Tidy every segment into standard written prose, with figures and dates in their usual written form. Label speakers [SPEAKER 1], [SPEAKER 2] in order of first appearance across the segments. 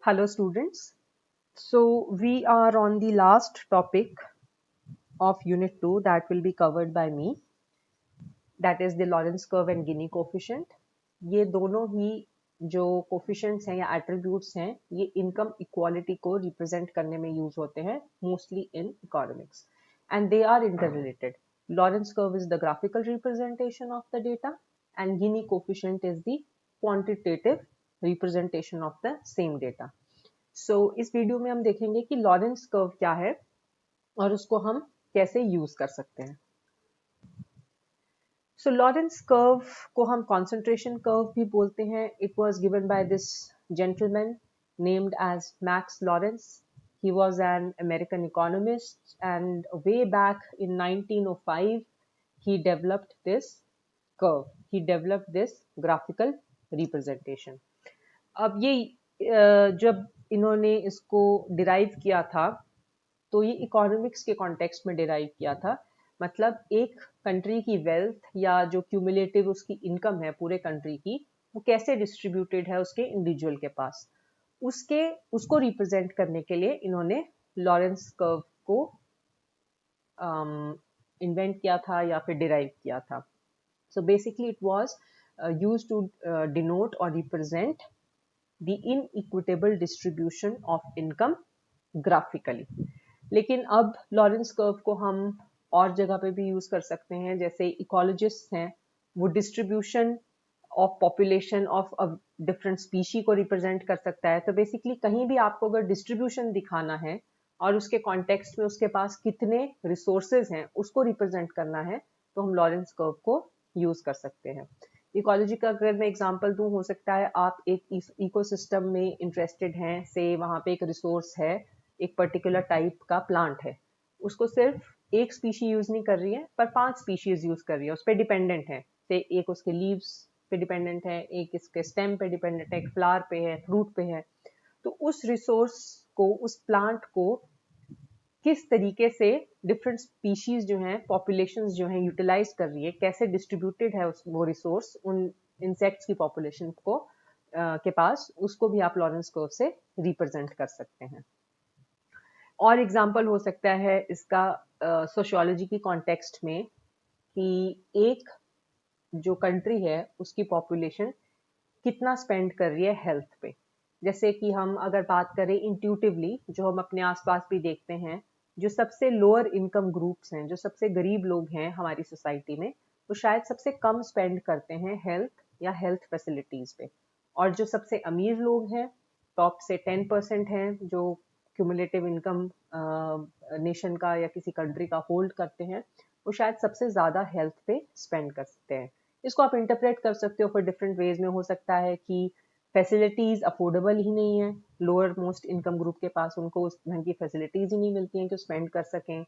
[SPEAKER 1] Hello students. So we are on the last topic of unit 2 that will be covered by me, that is the Lorentz curve and Gini coefficient. ये दोनों ही जो coefficients हैं या attributes हैं ये income equality को represent करने में यूज होते हैं mostly in economics and they are interrelated. Lorentz curve is the graphical representation of the data and Gini coefficient is the quantitative representation of the same data. So इस video में हम देखेंगे कि Lawrence curve क्या है और उसको हम कैसे यूज कर सकते हैं. So लॉरेंस कर्व को हम concentration curve भी बोलते हैं. It was given by this gentleman named as Max Lorentz. He was an American economist and way back in 1905 he developed this curve. He developed this graphical representation. अब ये जब इन्होंने इसको डिराइव किया था तो ये इकोनॉमिक्स के कॉन्टेक्स्ट में डिराइव किया था. मतलब एक कंट्री की वेल्थ या जो क्यूमुलेटिव उसकी इनकम है पूरे कंट्री की वो कैसे डिस्ट्रीब्यूटेड है उसके इंडिविजुअल के पास, उसको रिप्रेजेंट करने के लिए इन्होंने लॉरेंस कर्व को इन्वेंट किया था या फिर डिराइव किया था. So basically it was used to denote और represent the inequitable distribution of income graphically. लेकिन अब लॉरेंस कर्व को हम और जगह पे भी यूज कर सकते हैं. जैसे इकोलॉजिस्ट हैं वो distribution of population of a different species को रिप्रेजेंट कर सकता है. तो बेसिकली कहीं भी आपको अगर डिस्ट्रीब्यूशन दिखाना है और उसके कॉन्टेक्स्ट में उसके पास कितने रिसोर्सेज हैं उसको रिप्रेजेंट करना है तो हम लॉरेंस कर्व को यूज कर सकते हैं. इकोलॉजी का अगर मैं एग्जांपल दूं, हो सकता है आप एक इकोसिस्टम में इंटरेस्टेड हैं, से वहां पे एक रिसोर्स है, एक पर्टिकुलर टाइप का प्लांट है, उसको सिर्फ एक स्पीशी यूज नहीं कर रही है पर 5 स्पीशीज यूज कर रही है, उस पर डिपेंडेंट है. से एक उसके लीव्स पे डिपेंडेंट है, एक इसके स्टेम पे डिपेंडेंट है, एक फ्लावर पे है, फ्रूट पे है. तो उस रिसोर्स को, उस प्लांट को किस तरीके से डिफरेंट स्पीशीज जो हैं, पॉपुलेशंस जो हैं यूटिलाइज कर रही है, कैसे डिस्ट्रीब्यूटेड है वो रिसोर्स उन इंसेक्ट्स की पॉपुलेशन को के पास, उसको भी आप लॉरेंस कर्व से रिप्रेजेंट कर सकते हैं. और एग्जांपल हो सकता है इसका सोशियोलॉजी की कॉन्टेक्स्ट में कि एक जो कंट्री है उसकी पॉपुलेशन कितना स्पेंड कर रही है हेल्थ पे. जैसे कि हम अगर बात करें इंट्यूटिवली, जो हम अपने आसपास भी देखते हैं, जो सबसे लोअर इनकम ग्रुप्स हैं, जो सबसे गरीब लोग हैं हमारी सोसाइटी में, वो शायद सबसे कम स्पेंड करते हैं हेल्थ या हेल्थ फैसिलिटीज पे. और जो सबसे अमीर लोग हैं, टॉप से 10% हैं जो क्यूमुलेटिव इनकम नेशन का या किसी कंट्री का होल्ड करते हैं, वो शायद सबसे ज्यादा हेल्थ पे स्पेंड कर सकते हैं. इसको आप इंटरप्रेट कर सकते हो फिर डिफरेंट वेज में. हो सकता है कि फैसिलिटीज अफोर्डेबल ही नहीं है, लोअर मोस्ट इनकम ग्रुप के पास उनको उस ढंग की फैसिलिटीज ही नहीं मिलती हैं कि स्पेंड कर सकें.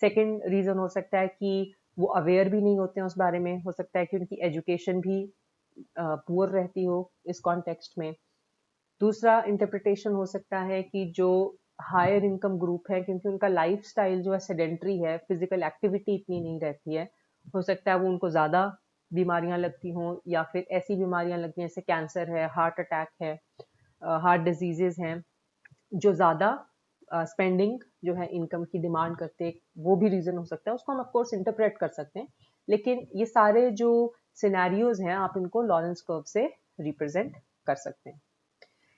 [SPEAKER 1] सेकंड रीजन हो सकता है कि वो अवेयर भी नहीं होते हैं उस बारे में. हो सकता है कि उनकी एजुकेशन भी पुअर रहती हो इस कॉन्टेक्स्ट में. दूसरा इंटरप्रिटेशन हो सकता है कि जो हायर इनकम ग्रुप है, क्योंकि उनका लाइफस्टाइल जो है सेडेंट्री है, फिजिकल एक्टिविटी इतनी नहीं रहती है, हो सकता है वो उनको ज़्यादा बीमारियां लगती हों या फिर ऐसी बीमारियां लगती हैं जैसे कैंसर है, हार्ट अटैक है, हार्ट डिजीजेज हैं, जो ज़्यादा स्पेंडिंग जो है इनकम की डिमांड करते हैं. वो भी रीज़न हो सकता है, उसको हम ऑफकोर्स इंटरप्रेट कर सकते हैं. लेकिन ये सारे जो सिनेरियोज हैं आप इनको लॉरेंस कर्व से रिप्रेजेंट कर सकते हैं.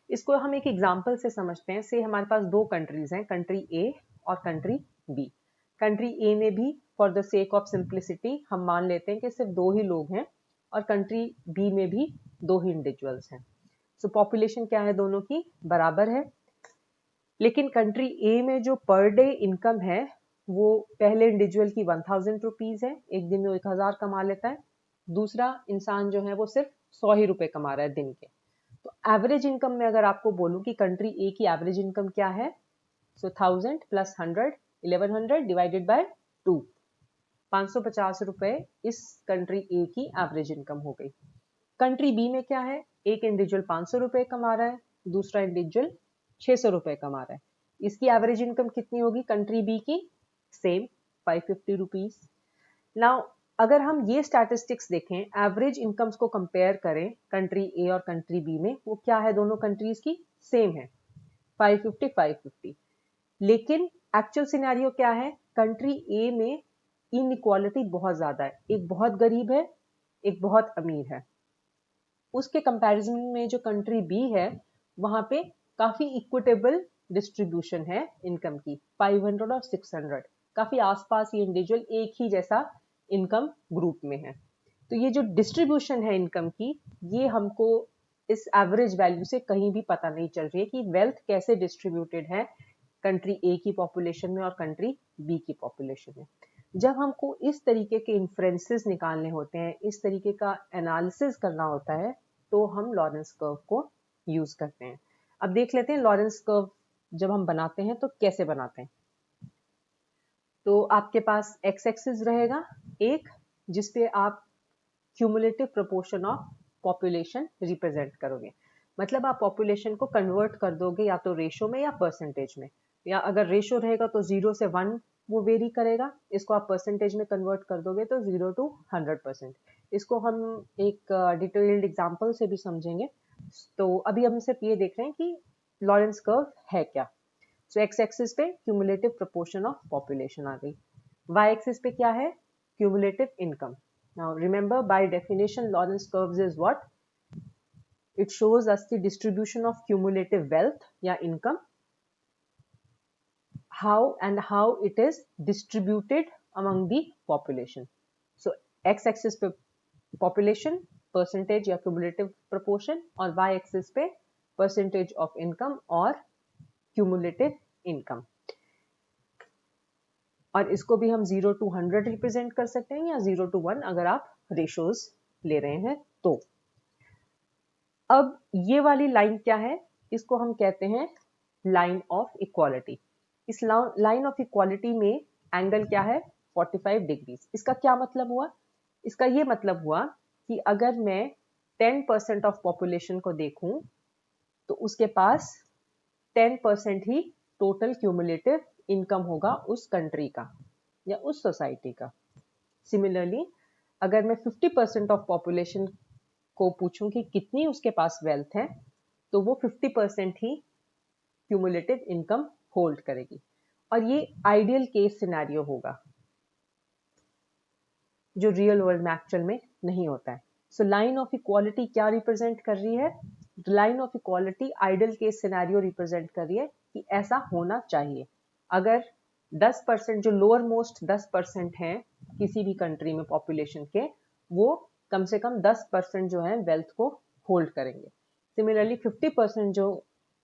[SPEAKER 1] इसको हम एक एग्जाम्पल से समझते हैं. से हमारे पास दो कंट्रीज हैं, कंट्री ए और कंट्री बी. कंट्री ए में भी for the sake of simplicity हम मान लेते हैं कि सिर्फ 2 ही लोग हैं और कंट्री बी में भी 2 ही इंडिविजुअल्स हैं. सो पॉपुलेशन क्या है, दोनों की बराबर है. लेकिन कंट्री ए में जो पर डे इनकम है वो पहले इंडिविजुअल की 1000 रुपीज है, एक दिन में 1000 कमा लेता है. दूसरा इंसान जो है वो सिर्फ 100 ही रुपए कमा रहा है दिन के. तो एवरेज इनकम में अगर आपको बोलूं कि कंट्री ए की एवरेज इनकम क्या है, सो 1000 प्लस 100 1100 डिवाइडेड बाय 2, 550 रुपए इस कंट्री ए की एवरेज इनकम हो गई. कंट्री बी में क्या है, एक इंडिविजुअल 500 रुपए कमा रहा है, दूसरा इंडिविजुअल 600 रुपए कमा रहा है. इसकी एवरेज इनकम कितनी होगी कंट्री बी की, सेम 550 रुपीज. नाउ अगर हम ये स्टैटिस्टिक्स देखें, एवरेज इनकम्स को कंपेयर करें कंट्री ए और कंट्री बी में, वो क्या है, दोनों कंट्रीज की सेम है. 550 550। लेकिन एक्चुअल सिनेरियो क्या है, कंट्री ए में इनइक्वालिटी बहुत ज्यादा है, एक बहुत गरीब है, एक बहुत अमीर है। उसके कंपैरिजन में जो कंट्री बी है वहां पे काफी इक्विटेबल डिस्ट्रीब्यूशन है इनकम की, 500 और 600, काफी आसपास ये इंडिविजुअल एक ही जैसा इनकम ग्रुप में है। तो ये जो डिस्ट्रीब्यूशन है इनकम की, ये हमको इस एवरेज वैल्यू से कहीं भी पता नहीं चल रही है कि वेल्थ कैसे डिस्ट्रीब्यूटेड है कंट्री ए की पॉपुलेशन में और कंट्री बी की पॉपुलेशन में। जब हमको इस तरीके के इन्फ्रेंसेस निकालने होते हैं, इस तरीके का एनालिसिस करना होता है, तो हम लॉरेंस कर्व को यूज करते हैं। अब देख लेते हैं लॉरेंस कर्व जब हम बनाते हैं तो कैसे बनाते हैं। तो आपके पास एक्स एक्सिस रहेगा एक, जिसपे आप cumulative proportion of population represent करोगे। मतलब आप पॉपुलेशन को कन्वर्ट कर दोगे या तो रेशो में या परसेंटेज में, या अगर रेशो रहेगा तो 0 से 1 वो वेरी करेगा, इसको आप परसेंटेज में कन्वर्ट कर दोगे तो 0 to 100%। इसको हम एक डिटेल्ड एग्जांपल से भी समझेंगे। तो अभी हम सिर्फ ये देख रहे हैं कि लॉरेंस कर्व है क्या। सो एक्स एक्सिस पे क्यूमुलेटिव प्रोपोर्शन ऑफ पॉपुलेशन आ गई, वाई एक्सिस पे क्या है, cumulative income. Now remember, by definition, Lorentz curves is what? It shows us the distribution of cumulative wealth या income, how it is distributed among the population. So x-axis पे population, percentage या cumulative proportion, और y-axis पे percentage of income और cumulative income। और इसको भी हम 0 to 100 रिप्रेजेंट कर सकते हैं या 0 to 1 अगर आप रेशोज ले रहे हैं तो। अब ये वाली लाइन क्या है, इसको हम कहते हैं लाइन ऑफ इक्वालिटी। इस लाइन ऑफ इक्वालिटी में एंगल क्या है, 45 डिग्रीज। इसका क्या मतलब हुआ, इसका ये मतलब हुआ कि अगर मैं 10% ऑफ पॉपुलेशन को देखूं तो उसके पास 10% ही टोटल क्यूमुलेटिव इनकम होगा उस कंट्री का या उस सोसाइटी का। सिमिलरली अगर मैं 50% ऑफ पॉपुलेशन को पूछूं कि कितनी उसके पास वेल्थ है, तो वो 50% ही क्यूमुलेटिव इनकम होल्ड करेगी। और ये आइडियल केस सिनेरियो होगा जो रियल वर्ल्ड में एक्चुअल में नहीं होता है। सो लाइन ऑफ इक्वालिटी क्या रिप्रेजेंट कर रही है, line of equality ideal case scenario represent कर रही है कि ऐसा होना चाहिए। अगर 10% जो लोअर मोस्ट 10% हैं किसी भी कंट्री में पॉपुलेशन के, वो कम से कम 10% जो है वेल्थ को होल्ड करेंगे। सिमिलरली 50% जो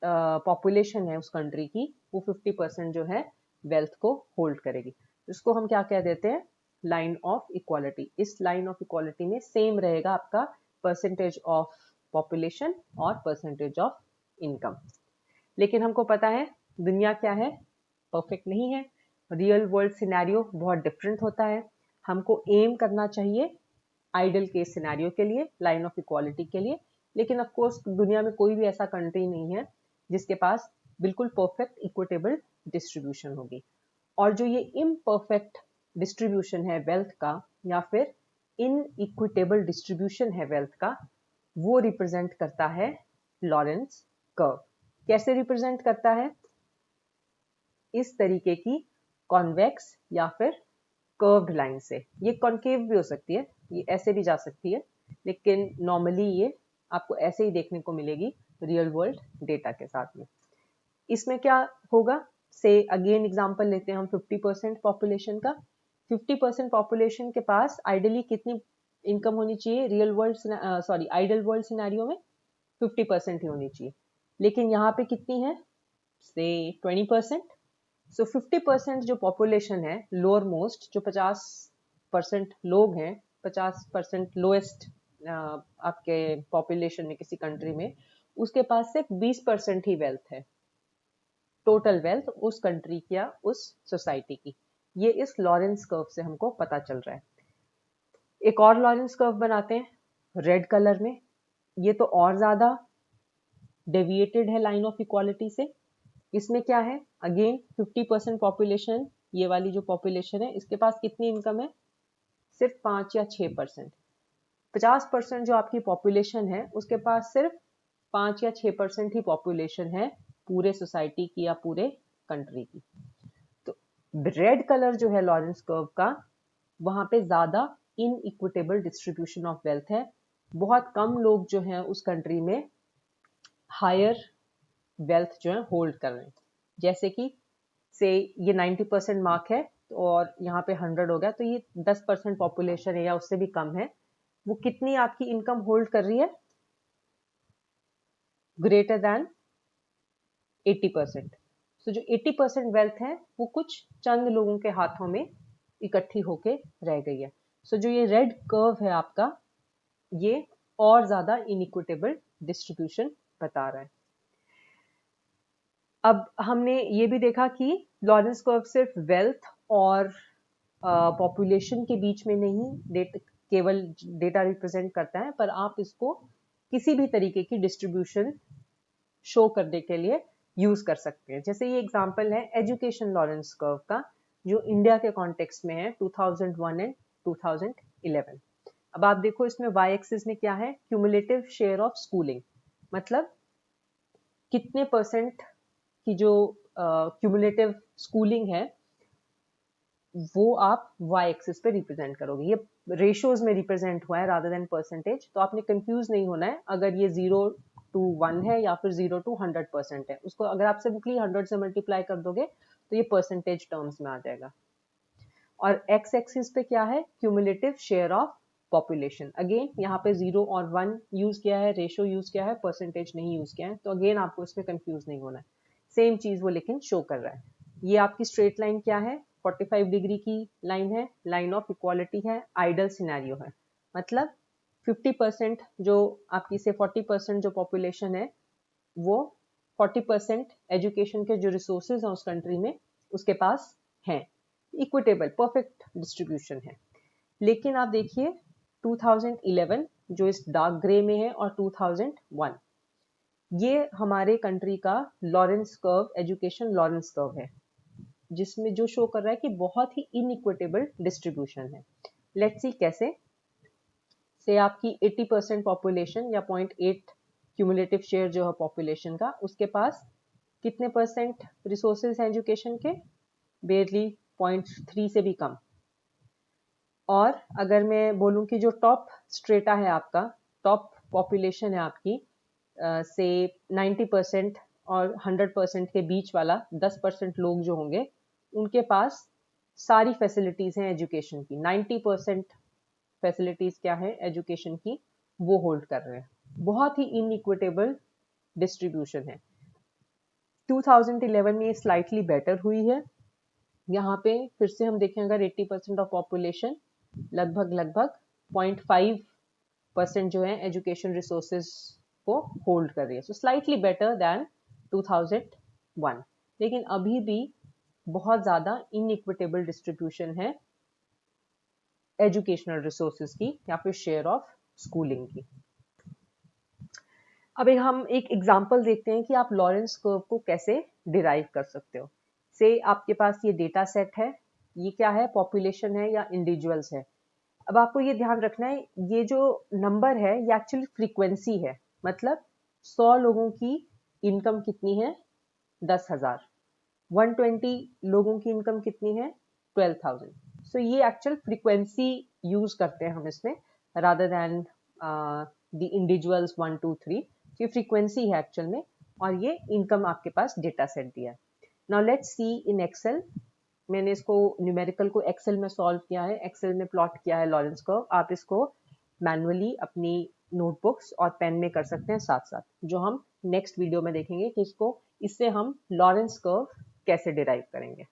[SPEAKER 1] पॉपुलेशन है उस कंट्री की, वो 50% जो है वेल्थ को होल्ड करेगी। इसको हम क्या कह देते हैं, लाइन ऑफ इक्वालिटी। इस लाइन ऑफ इक्वालिटी में सेम रहेगा आपका परसेंटेज ऑफ पॉपुलेशन और परसेंटेज ऑफ इनकम। लेकिन हमको पता है दुनिया क्या है, परफेक्ट नहीं है। रियल वर्ल्ड सिनेरियो बहुत डिफरेंट होता है। हमको एम करना चाहिए आइडियल केस सिनेरियो के लिए, लाइन ऑफ इक्वालिटी के लिए। लेकिन ऑफ कोर्स दुनिया में कोई भी ऐसा कंट्री नहीं है जिसके पास बिल्कुल परफेक्ट इक्विटेबल डिस्ट्रीब्यूशन होगी। और जो ये इम्परफेक्ट डिस्ट्रीब्यूशन है वेल्थ का, या फिर इनइक्विटेबल डिस्ट्रीब्यूशन है वेल्थ का, वो रिप्रेजेंट करता है लॉरेंस कर्व। कैसे रिप्रेजेंट करता है, इस तरीके की कॉन्वेक्स या फिर कर्व्ड लाइन से। ये कॉन्केव भी हो सकती है, ये ऐसे भी जा सकती है, लेकिन नॉर्मली ये आपको ऐसे ही देखने को मिलेगी रियल वर्ल्ड डेटा के साथ में। इसमें क्या होगा, से अगेन एग्जांपल लेते हैं हम 50% पॉपुलेशन का। 50% पॉपुलेशन के पास आइडियली कितनी इनकम होनी चाहिए, real world ideal world scenario में 50% ही होनी चाहिए। लेकिन यहाँ पे कितनी है, से 20%। सो 50% जो पॉपुलेशन है लोअर मोस्ट, जो 50% लोग हैं, 50% लोएस्ट आपके पॉपुलेशन में किसी कंट्री में, उसके पास सिर्फ 20% ही वेल्थ है, टोटल वेल्थ उस कंट्री की या उस सोसाइटी की। ये इस लॉरेंस कर्व से हमको पता चल रहा है। एक और लॉरेंस कर्व बनाते हैं रेड कलर में। ये तो और ज्यादा डेविएटेड है लाइन ऑफ इक्वालिटी से। इसमें क्या है, अगेन 50% पॉपुलेशन, ये वाली जो पॉपुलेशन है इसके पास कितनी इनकम है, सिर्फ 5 या 6%। 50% जो आपकी पॉपुलेशन है उसके पास सिर्फ 5 या 6% ही पॉपुलेशन है पूरे सोसाइटी की या पूरे कंट्री की। तो रेड कलर जो है लॉरेंस कर्व का, वहां पे ज्यादा इनइक्विटेबल डिस्ट्रीब्यूशन ऑफ वेल्थ है। बहुत कम लोग जो हैं उस कंट्री में हायर वेल्थ जो है होल्ड कर रहे हैं। जैसे कि से ये 90% मार्क है और यहाँ पे 100 हो गया, तो ये 10% पॉपुलेशन है या उससे भी कम है, वो कितनी आपकी इनकम होल्ड कर रही है? Greater than 80%। सो जो 80% वेल्थ है वो कुछ चंद लोगों के हाथों में इकट्ठी होके रह गई है। सो जो ये रेड कर्व है आपका, ये और ज्यादा इनइक्विटेबल डिस्ट्रीब्यूशन बता रहा है। अब हमने ये भी देखा कि लॉरेंस कर्व सिर्फ वेल्थ और पॉपुलेशन के बीच में नहीं केवल डेटा रिप्रेजेंट करता है, पर आप इसको किसी भी तरीके की डिस्ट्रीब्यूशन शो करने के लिए यूज कर सकते हैं। जैसे ये एग्जांपल है एजुकेशन लॉरेंस कर्व का, जो इंडिया के कॉन्टेक्स्ट में है 2001 एंड 2011। अब आप देखो इसमें वाई एक्सिस में क्या है? क्यूमुलेटिव शेयर ऑफ स्कूलिंग, मतलब कितने परसेंट की जो क्यूमुलेटिव स्कूलिंग है वो आप वाई एक्सिस पे रिप्रेजेंट करोगे। ये रेशियोज में रिप्रेजेंट हुआ है रादर देन परसेंटेज, तो आपने कंफ्यूज नहीं होना है अगर ये 0 to 1 है या फिर 0 to 100% है। उसको अगर आप सिंपली 100 से मल्टीप्लाई कर दोगे तो ये परसेंटेज टर्म्स में आ जाएगा। और एक्स एक्सिस पे क्या है? Cumulative share of population. Again यहाँ पे 0 और 1 यूज किया है, रेशियो यूज किया है, परसेंटेज नहीं यूज किया है, तो अगेन आपको इसमें कंफ्यूज नहीं होना है। सेम चीज वो लेकिन शो कर रहा है। ये आपकी स्ट्रेट लाइन क्या है? 45 डिग्री की लाइन है, लाइन ऑफ इक्वालिटी है, आइडल सिनेरियो है। मतलब 50% जो आपकी से 40% जो पॉपुलेशन है वो 40% एजुकेशन के जो रिसोर्सेज हैं उस कंट्री में उसके पास हैं। इक्विटेबल परफेक्ट डिस्ट्रीब्यूशन है। लेकिन आप देखिए 2011 जो इस डार्क ग्रे में है और 2001, ये हमारे कंट्री का Lawrence curve, education Lawrence curve है, जिसमें जो शो कर रहा है कि बहुत ही इनइक्विटेबल डिस्ट्रीब्यूशन है। लेट्स सी कैसे। से आपकी 80% पॉपुलेशन या 0.8 क्यूमुलेटिव शेयर जो है पॉपुलेशन का, उसके पास कितने परसेंट रिसोर्सेज हैं एजुकेशन के? बेरली 0.3 से भी कम। और अगर मैं बोलूं कि जो टॉप स्ट्रेटा है आपका, टॉप पॉपुलेशन है आपकी, से 90% और 100% के बीच वाला 10% लोग जो होंगे, उनके पास सारी फैसिलिटीज हैं एजुकेशन की। 90% फैसिलिटीज क्या है एजुकेशन की, वो होल्ड कर रहे हैं। बहुत ही इनइक्विटेबल डिस्ट्रीब्यूशन है। 2011 में ये स्लाइटली बेटर हुई है। यहाँ पे फिर से हम देखें, अगर 80% ऑफ पॉपुलेशन लगभग 0.5% जो है एजुकेशन रिसोर्सेज को होल्ड कर रही है, सो स्लाइटली बेटर देन 2001। लेकिन अभी भी बहुत ज्यादा इनइक्विटेबल डिस्ट्रीब्यूशन है एजुकेशनल रिसोर्सेज की या फिर शेयर ऑफ स्कूलिंग की। अब हम एक एग्जांपल देखते हैं कि आप लॉरेंस कर्व को कैसे डिराइव कर सकते हो। से आपके पास ये डेटा सेट है, ये क्या है? पॉपुलेशन है या इंडिविजुअल्स है। अब आपको ये ध्यान रखना है, ये जो नंबर है ये एक्चुअली फ्रीक्वेंसी है। मतलब 100 लोगों की इनकम कितनी है? 10,000। 120 लोगों की इनकम कितनी है? 12,000। सो ये एक्चुअल फ्रीक्वेंसी यूज करते हैं हम इसमें, रादर देन द इंडिविजुअल्स 1 2 3। ये फ्रीक्वेंसी है एक्चुअल में, और ये इनकम आपके पास डेटा सेट दिया है। Now let's see in Excel. मैंने इसको न्यूमेरिकल को एक्सेल में सॉल्व किया है, एक्सेल में प्लॉट किया है लॉरेंस कर्व। आप इसको मैनुअली अपनी नोटबुक्स और पेन में कर सकते हैं साथ साथ, जो हम नेक्स्ट वीडियो में देखेंगे कि इससे हम लॉरेंस कर्व कैसे डिराइव करेंगे।